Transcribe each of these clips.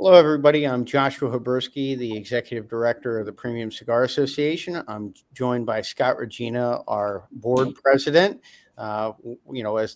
Hello, everybody. I'm Joshua Habursky, the Executive Director of the Premium Cigar Association. I'm joined by Scott Regina, our Board President. As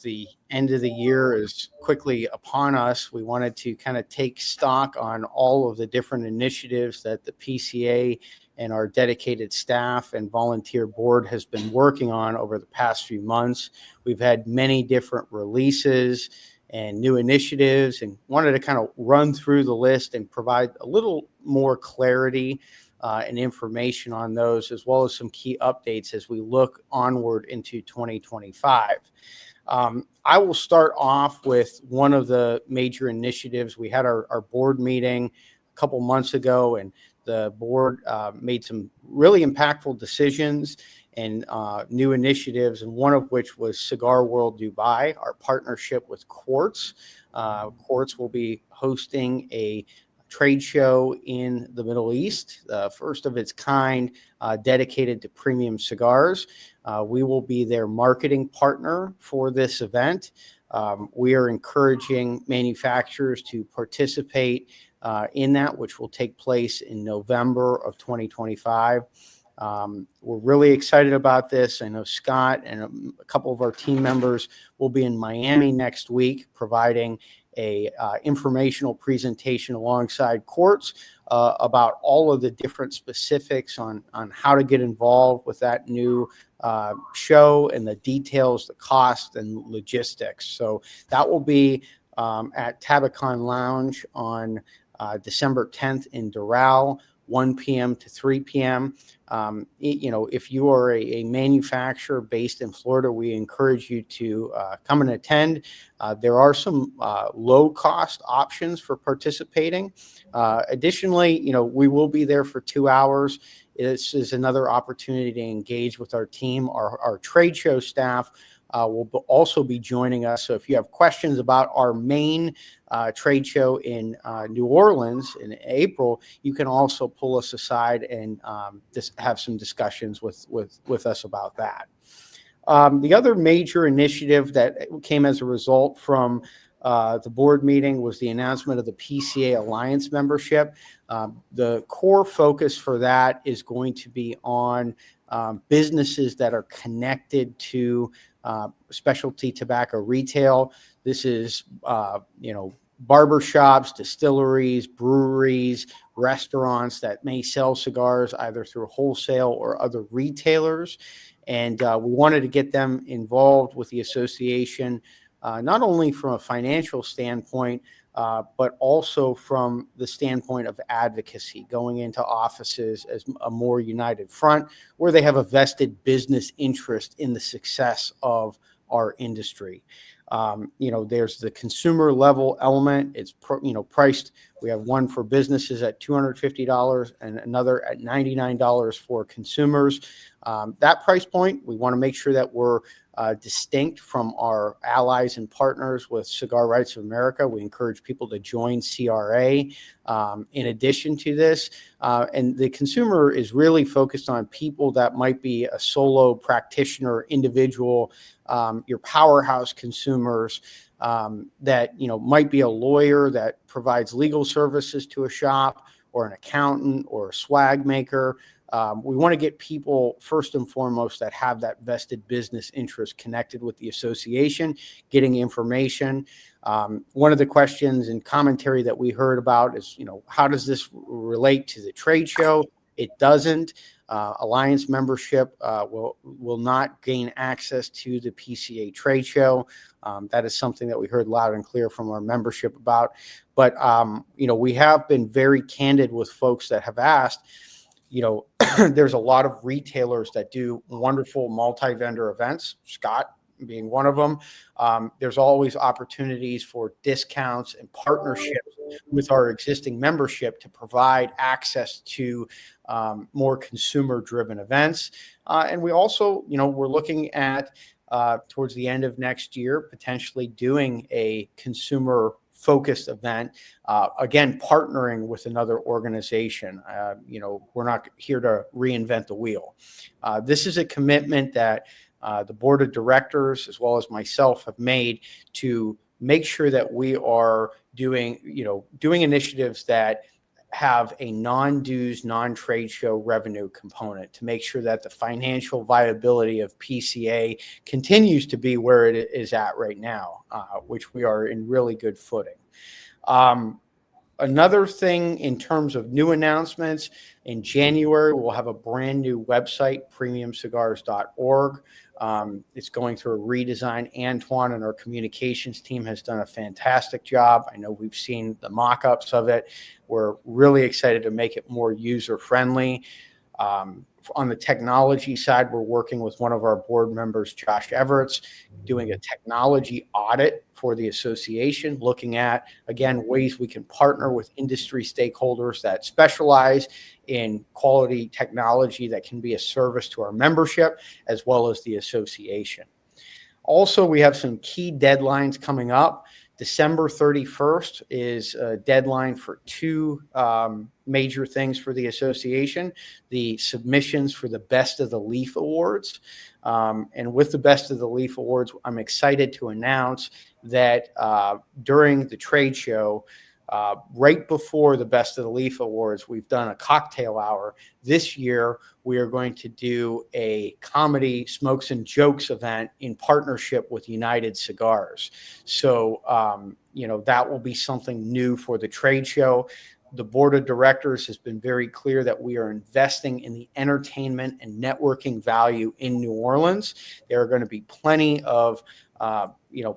the end of the year is quickly upon us, we wanted to kind of take stock on all of the different initiatives that the PCA and our dedicated staff and volunteer board has been working on over the past few months. We've had many different releases and new initiatives, and wanted to kind of run through the list and provide a little more clarity and information on those, as well as some key updates as we look onward into 2025. I will start off with one of the major initiatives. We had our board meeting a couple months ago, and the board made some really impactful decisions and new initiatives, and one of which was Cigar World Dubai, our partnership with Quartz. Quartz will be hosting a trade show in the Middle East, the first of its kind, dedicated to premium cigars. We will be their marketing partner for this event. We are encouraging manufacturers to participate in that, which will take place in November of 2025. We're really excited about this. I know Scott and a couple of our team members will be in Miami next week, providing a informational presentation alongside Quartz about all of the different specifics on how to get involved with that new show, and the details, the cost, and logistics. So that will be at Tabacon Lounge on December 10th in Doral, 1 p.m. to 3 p.m. If you are a manufacturer based in Florida, we encourage you to come and attend. There are some low-cost options for participating. Additionally, we will be there for 2 hours. This is another opportunity to engage with our team. Our trade show staff will also be joining us. So if you have questions about our main trade show in New Orleans in April, you can also pull us aside and just have some discussions with us about that. The other major initiative that came as a result from the board meeting was the announcement of the PCA Alliance membership. The core focus for that is going to be on businesses that are connected to specialty tobacco retail. This is, barbershops, distilleries, breweries, restaurants that may sell cigars either through wholesale or other retailers. And we wanted to get them involved with the association, not only from a financial standpoint, but also from the standpoint of advocacy, going into offices as a more united front, where they have a vested business interest in the success of our industry. There's the consumer level element. It's priced. We have one for businesses at $250 and another at $99 for consumers. That price point, we want to make sure that we're distinct from our allies and partners with Cigar Rights of America. We encourage people to join CRA in addition to this. And the consumer is really focused on people that might be a solo practitioner, individual, your powerhouse consumers, that might be a lawyer that provides legal services to a shop, or an accountant, or a swag maker. We want to get people, first and foremost, that have that vested business interest connected with the association, getting information. One of the questions and commentary that we heard about is, how does this relate to the trade show? It doesn't. Alliance membership will not gain access to the PCA trade show. That is something that we heard loud and clear from our membership about. But, we have been very candid with folks that have asked. There's a lot of retailers that do wonderful multi-vendor events, Scott being one of them. There's always opportunities for discounts and partnerships with our existing membership to provide access to more consumer-driven events. And we also, we're looking at towards the end of next year, potentially doing a consumer-focused event, again, partnering with another organization. We're not here to reinvent the wheel. This is a commitment that the board of directors, as well as myself, have made to make sure that we are doing initiatives that have a non-dues, non-trade show revenue component to make sure that the financial viability of PCA continues to be where it is at right now, which we are in really good footing. Another thing in terms of new announcements, in January, we'll have a brand new website, premiumcigars.org. It's going through a redesign. Antoine and our communications team has done a fantastic job. I know we've seen the mock-ups of it. We're really excited to make it more user-friendly. On the technology side, we're working with one of our board members, Josh Everett's, doing a technology audit for the association, looking at, again, ways we can partner with industry stakeholders that specialize in quality technology that can be a service to our membership as well as the association. Also, we have some key deadlines coming up. December 31st is a deadline for two major things for the association: the submissions for the Best of the Leaf Awards. And with the Best of the Leaf Awards, I'm excited to announce that during the trade show, right before the Best of the Leaf Awards, we've done a cocktail hour. This year, we are going to do a comedy smokes and jokes event in partnership with United Cigars. So, that will be something new for the trade show. The board of directors has been very clear that we are investing in the entertainment and networking value in New Orleans. There are going to be plenty of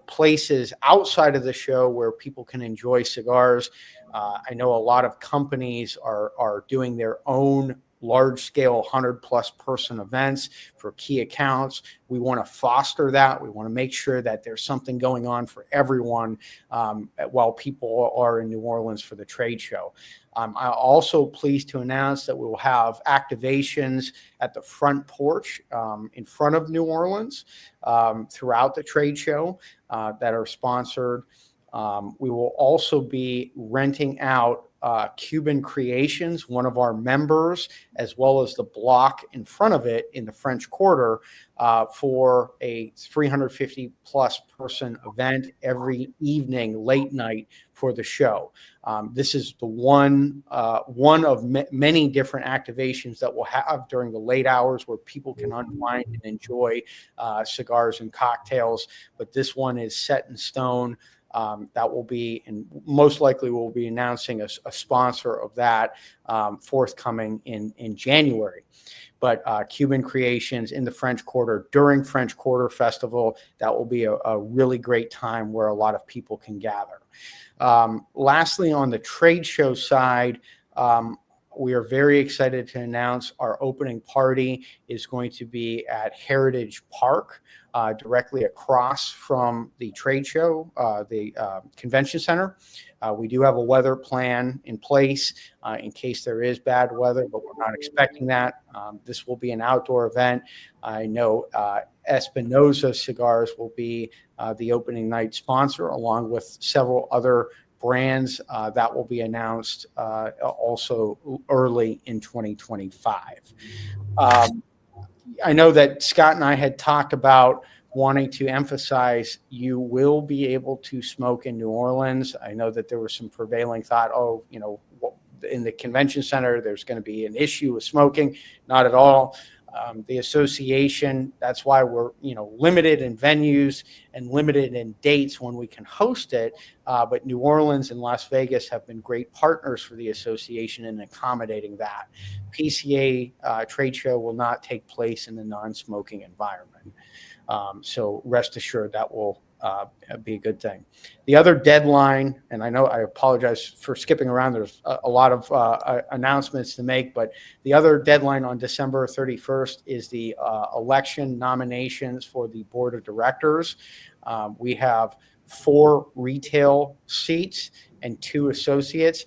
places outside of the show where people can enjoy cigars. I know a lot of companies are doing their own large-scale 100-plus person events for key accounts. We want to foster that. We want to make sure that there's something going on for everyone while people are in New Orleans for the trade show. I'm also pleased to announce that we will have activations at the front porch in front of New Orleans throughout the trade show that are sponsored. We will also be renting out Cuban Creations, one of our members, as well as the block in front of it in the French Quarter for a 350 plus person event every evening, late night for the show. This is the one of many different activations that we'll have during the late hours where people can unwind and enjoy cigars and cocktails. But this one is set in stone. That will be, and most likely we'll be announcing a sponsor of that forthcoming in January. But Cuban Creations in the French Quarter during French Quarter Festival, that will be a really great time where a lot of people can gather. Lastly, on the trade show side, we are very excited to announce our opening party is going to be at Heritage Park, directly across from the trade show, the convention center. We do have a weather plan in place in case there is bad weather, but we're not expecting that. This will be an outdoor event. I know Espinosa Cigars will be the opening night sponsor, along with several other brands that will be announced also early in 2025. I know that Scott and I had talked about wanting to emphasize you will be able to smoke in New Orleans. I know that there was some prevailing thought, in the convention center, there's going to be an issue with smoking. Not at all. The association, that's why we're, limited in venues and limited in dates when we can host it. But New Orleans and Las Vegas have been great partners for the association in accommodating that. PCA trade show will not take place in the non-smoking environment. So rest assured that will be a good thing. The other deadline, and I know I apologize for skipping around, there's a lot of announcements to make, but the other deadline on December 31st is the election nominations for the board of directors. We have 4 retail seats and 2 associates.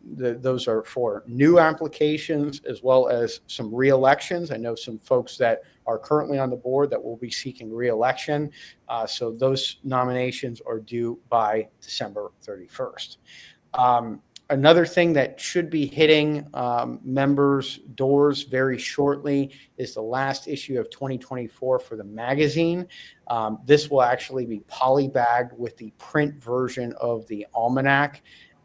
Those are for new applications as well as some re-elections. I know some folks that are currently on the board that will be seeking re-election. So those nominations are due by December 31st. Another thing that should be hitting members' doors very shortly is the last issue of 2024 for the magazine. This will actually be polybagged with the print version of the almanac.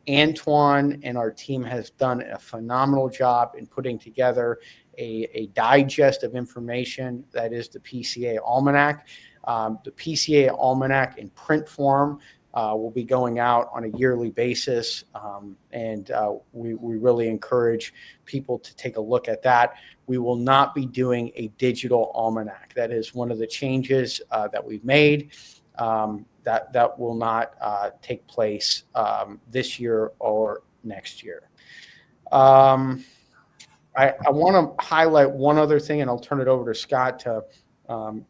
Antoine and our team has done a phenomenal job in putting together a digest of information that is the PCA Almanac. The PCA Almanac in print form will be going out on a yearly basis, and we really encourage people to take a look at that. We will not be doing a digital almanac. That is one of the changes that we've made. That will not take place this year or next year. I want to highlight one other thing, and I'll turn it over to Scott to kind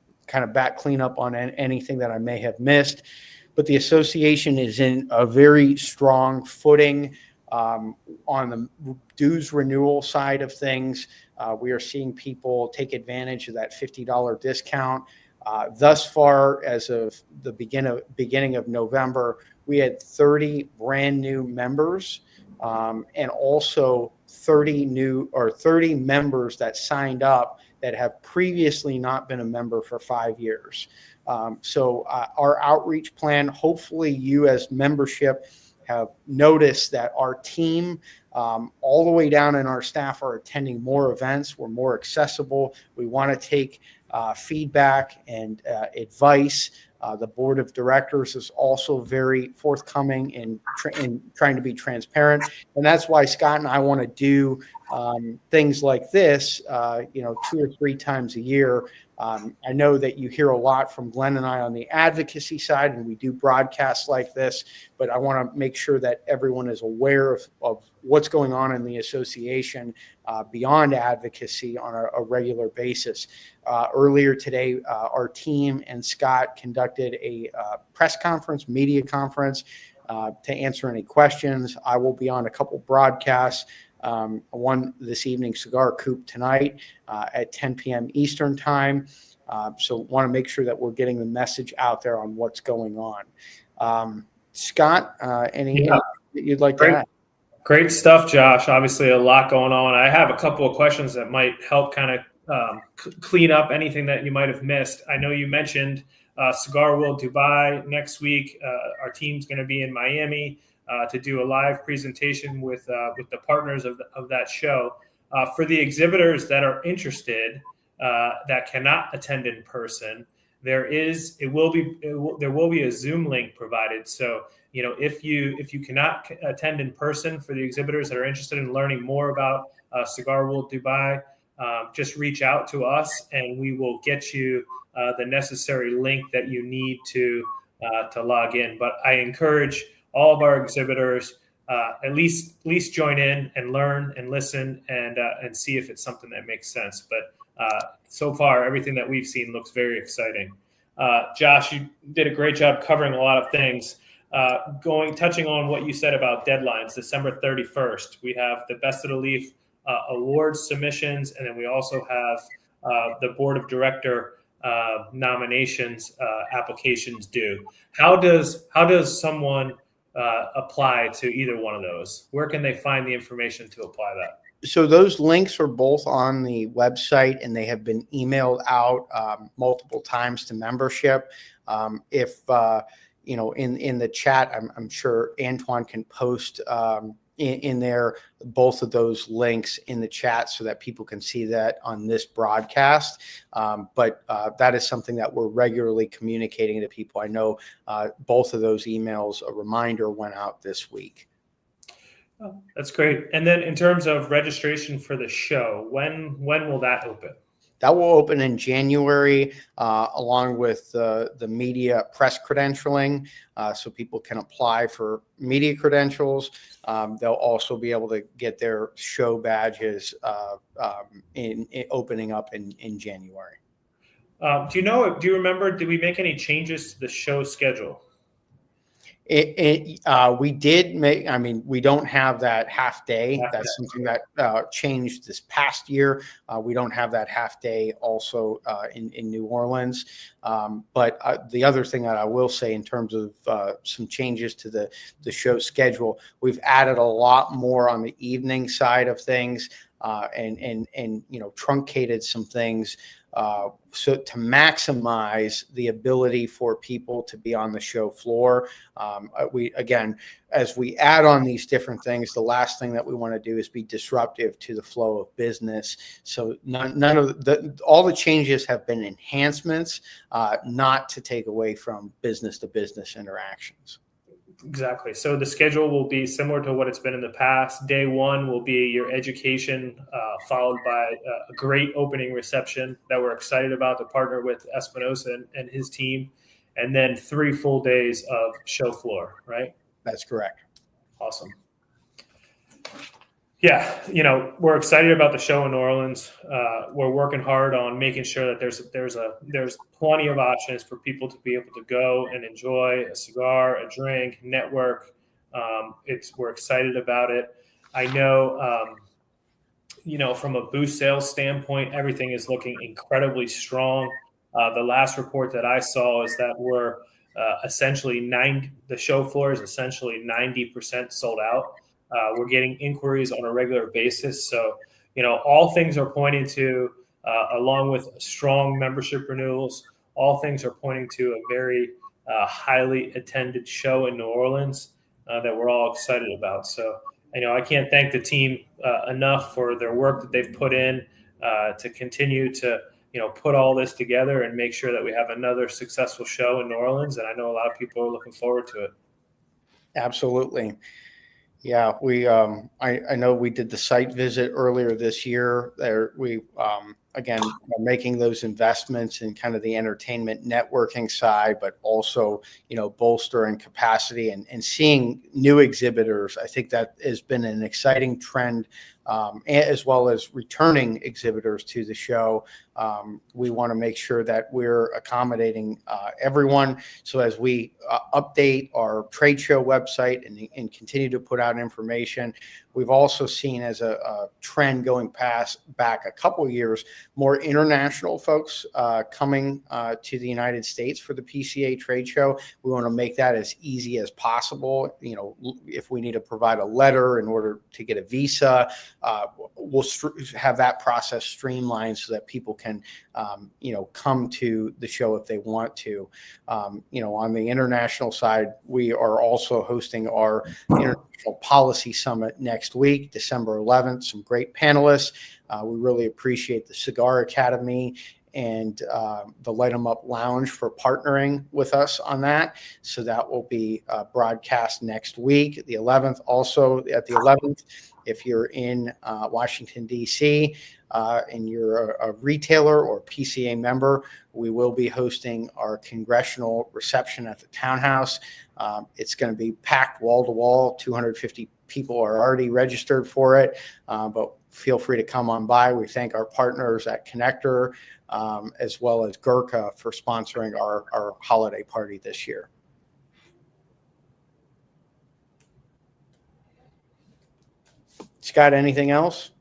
of clean up on anything that I may have missed. But the association is in a very strong footing on the dues renewal side of things. We are seeing people take advantage of that $50 discount. Thus far, as of the beginning of November, we had 30 brand new members, and also 30 members that signed up that have previously not been a member for 5 years. So our outreach plan, hopefully you as membership have noticed that our team all the way down in our staff are attending more events. We're more accessible. We want to take feedback and advice. The board of directors is also very forthcoming in trying to be transparent. And that's why Scott and I want to do things like this, 2 or 3 times a year. I know that you hear a lot from Glenn and I on the advocacy side, and we do broadcasts like this, but I want to make sure that everyone is aware of what's going on in the association beyond advocacy on a regular basis. Earlier today, our team and Scott conducted a press conference, media conference, to answer any questions. I will be on a couple broadcasts. One this evening, Cigar Coop tonight at 10 p.m. Eastern time. So want to make sure that we're getting the message out there on what's going on. Scott, anything that you'd like to add? Great stuff, Josh. Obviously a lot going on. I have a couple of questions that might help kind of clean up anything that you might have missed. I know you mentioned Cigar World Dubai next week. Our team's going to be in Miami to do a live presentation with the partners of that show. For the exhibitors that are interested that cannot attend in person, there will be a Zoom link provided. So if you cannot attend in person, for the exhibitors that are interested in learning more about Cigar World Dubai, just reach out to us and we will get you the necessary link that you need to log in. But I encourage all of our exhibitors at least join in and learn and listen and see if it's something that makes sense. But so far, everything that we've seen looks very exciting. Josh, you did a great job covering a lot of things. Touching on what you said about deadlines, December 31st, we have the Best of the Leaf awards submissions, and then we also have the board of director nominations applications due. How does someone apply to either one of those? Where can they find the information to apply that? So those links are both on the website, and they have been emailed out multiple times to membership. If in the chat, I'm sure Antoine can post in there both of those links in the chat so that people can see that on this broadcast. But that is something that we're regularly communicating to people. I know both of those emails, a reminder went out this week. Oh, that's great. And then in terms of registration for the show, when will that open? That will open in January, along with the media press credentialing, so people can apply for media credentials. They'll also be able to get their show badges in opening up in January. Do you remember, did we make any changes to the show schedule? We did make, I mean, we don't have that half day. Half That's day. something that changed this past year. We don't have that half day also in New Orleans. But the other thing that I will say in terms of some changes to the show schedule, we've added a lot more on the evening side of things and truncated some things so to maximize the ability for people to be on the show floor. As we add on these different things, the last thing that we want to do is be disruptive to the flow of business. So none of all the changes have been enhancements, not to take away from business to business interactions. Exactly. So the schedule will be similar to what it's been in the past. Day one will be your education, followed by a great opening reception that we're excited about to partner with Espinosa and his team, and then 3 full days of show floor, right? That's correct. Awesome. Yeah, we're excited about the show in New Orleans. We're working hard on making sure that there's plenty of options for people to be able to go and enjoy a cigar, a drink, network. We're excited about it. I know, from a booth sales standpoint, everything is looking incredibly strong. The last report that I saw is that we're the show floor is essentially 90% sold out. We're getting inquiries on a regular basis. So, all things are pointing to, along with strong membership renewals, all things are pointing to a very highly attended show in New Orleans that we're all excited about. So, I can't thank the team enough for their work that they've put in to continue to, put all this together and make sure that we have another successful show in New Orleans. And I know a lot of people are looking forward to it. Absolutely. Yeah, I know we did the site visit earlier this year. Again, are making those investments in kind of the entertainment networking side, but also, bolstering capacity and seeing new exhibitors. I think that has been an exciting trend, as well as returning exhibitors to the show. We want to make sure that we're accommodating everyone. So as we update our trade show website and continue to put out information, we've also seen as a trend going back a couple of years, more international folks coming to the United States for the PCA trade show. We want to make that as easy as possible. If we need to provide a letter in order to get a visa, we'll have that process streamlined so that people can, come to the show if they want to. On the international side, we are also hosting our International Policy Summit next week, December 11th. Some great panelists. We really appreciate the Cigar Academy and the Light 'em Up Lounge for partnering with us on that. So that will be broadcast next week, the 11th. Also at the 11th, if you're in Washington, D.C., and you're a retailer or PCA member, we will be hosting our congressional reception at the Townhouse. It's going to be packed wall to wall. 250 people are already registered for it, but feel free to come on by. We thank our partners at Connector, as well as Gurkha for sponsoring our holiday party this year. Scott, anything else?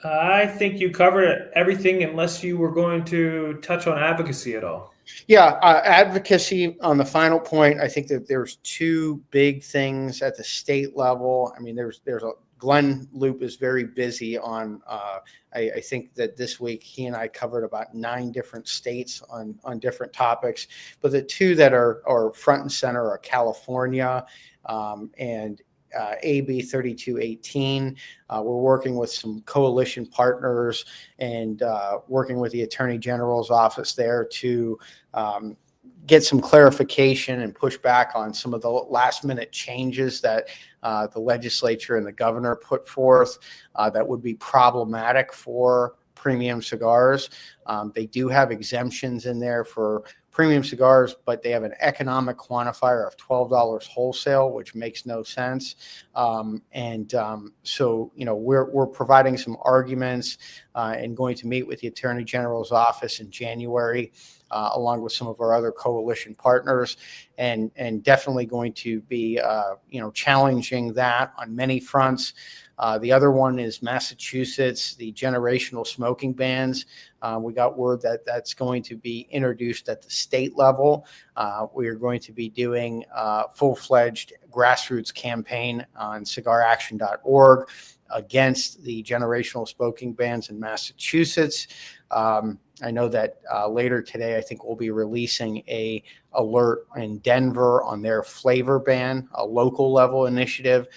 I think you covered everything unless you were going to touch on advocacy at all. Yeah, advocacy on the final point. I think that there's 2 big things at the state level. I mean, Glenn Loop is very busy on, I think that this week he and I covered about 9 different states on different topics, but the 2 that are front and center are California and AB 3218. We're working with some coalition partners and working with the Attorney General's office there to get some clarification and push back on some of the last minute changes that the legislature and the governor put forth that would be problematic for premium cigars. They do have exemptions in there for premium cigars, but they have an economic quantifier of $12 wholesale, which makes no sense. So, we're providing some arguments and going to meet with the Attorney General's office in January, along with some of our other coalition partners, and definitely going to be, challenging that on many fronts. The other one is Massachusetts, the generational smoking bans. We got word that that's going to be introduced at the state level. We are going to be doing a full-fledged grassroots campaign on cigaraction.org against the generational smoking bans in Massachusetts. I know that later today, I think we'll be releasing a alert in Denver on their flavor ban, a local level initiative.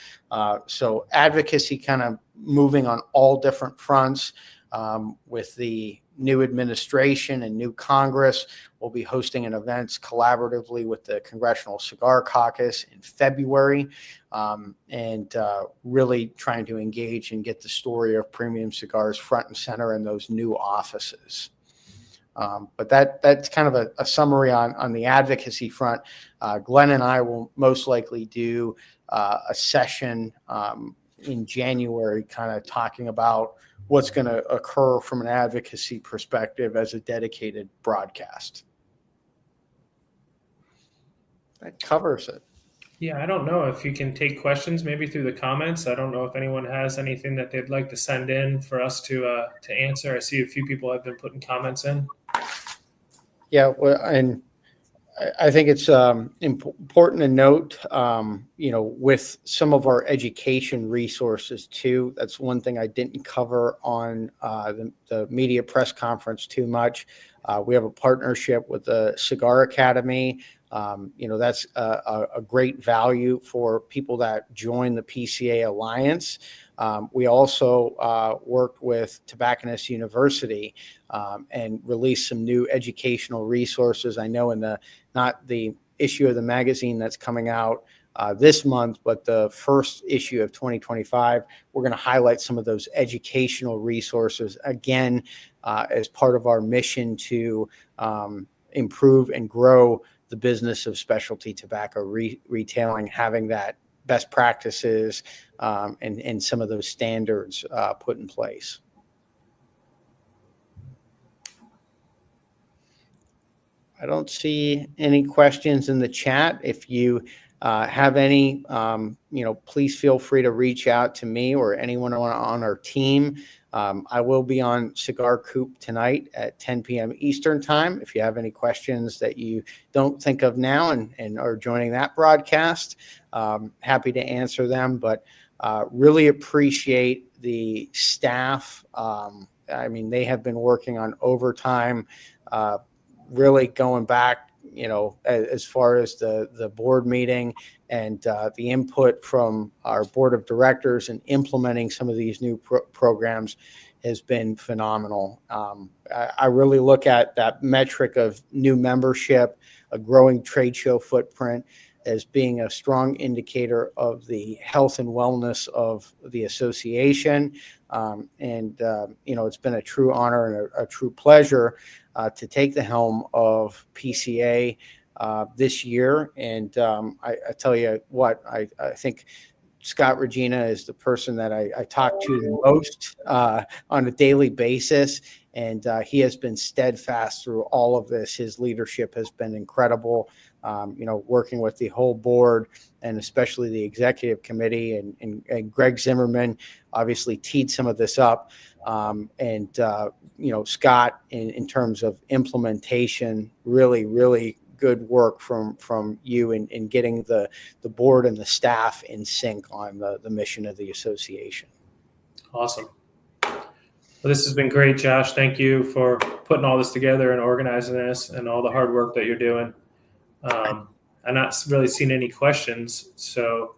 So advocacy kind of moving on all different fronts. With the new administration and new Congress, we'll be hosting an event collaboratively with the Congressional Cigar Caucus in February, and really trying to engage and get the story of premium cigars front and center in those new offices. But that's kind of a summary on the advocacy front. Glenn and I will most likely do a session in January, kind of talking about what's going to occur from an advocacy perspective as a dedicated broadcast. That covers it. Yeah, I don't know if you can take questions maybe through the comments. I don't know if anyone has anything that they'd like to send in for us to answer. I see a few people have been putting comments in. Yeah, well, and I think it's important to note, with some of our education resources too. That's one thing I didn't cover on the media press conference too much. We have a partnership with the Cigar Academy. That's a great value for people that join the PCA Alliance. We also worked with Tobacconist University and released some new educational resources. I know not the issue of the magazine that's coming out this month, but the first issue of 2025, we're going to highlight some of those educational resources again as part of our mission to improve and grow the business of specialty tobacco retailing, having that best practices and some of those standards put in place. I don't see any questions in the chat. If you have any, please feel free to reach out to me or anyone on our team. I will be on Cigar Coop tonight at 10 p.m. Eastern time. If you have any questions that you don't think of now and are joining that broadcast, happy to answer them. But really appreciate the staff. They have been working on overtime, really going back, as far as the board meeting and the input from our board of directors and implementing some of these new programs has been phenomenal. I really look at that metric of new membership, a growing trade show footprint, as being a strong indicator of the health and wellness of the association. It's been a true honor and a true pleasure to take the helm of PCA this year. And I tell you what, I think Scott Regina is the person that I talk to the most on a daily basis. And he has been steadfast through all of this. His leadership has been incredible, working with the whole board and especially the executive committee and Greg Zimmerman obviously teed some of this up. Scott, in terms of implementation, really good work from you in getting the board and the staff in sync on the mission of the association. Awesome. Well, this has been great, Josh. Thank you for putting all this together and organizing this and all the hard work that you're doing. I'm not really seeing any questions. So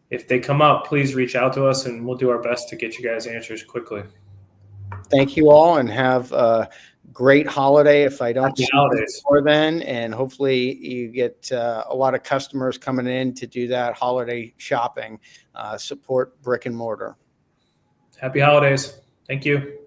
if they come up, please reach out to us and we'll do our best to get you guys answers quickly. Thank you all and have a great holiday if I don't see you before then. And hopefully you get a lot of customers coming in to do that holiday shopping, support brick and mortar. Happy holidays. Thank you.